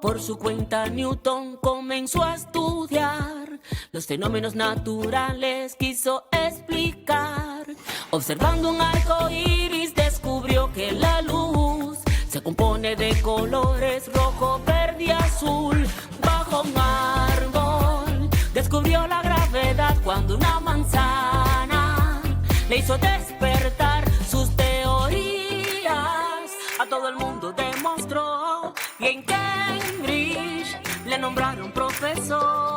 Por su cuenta Newton comenzó a estudiar los fenómenos naturales, quiso explicar. Observando un arco iris descubrió que la luz se compone de colores rojo, verde y azul. Bajo un árbol descubrió la gravedad cuando una manzana le hizo despertar sus teorías. A todo el mundo demostró y en Cambridge le nombraron profesor.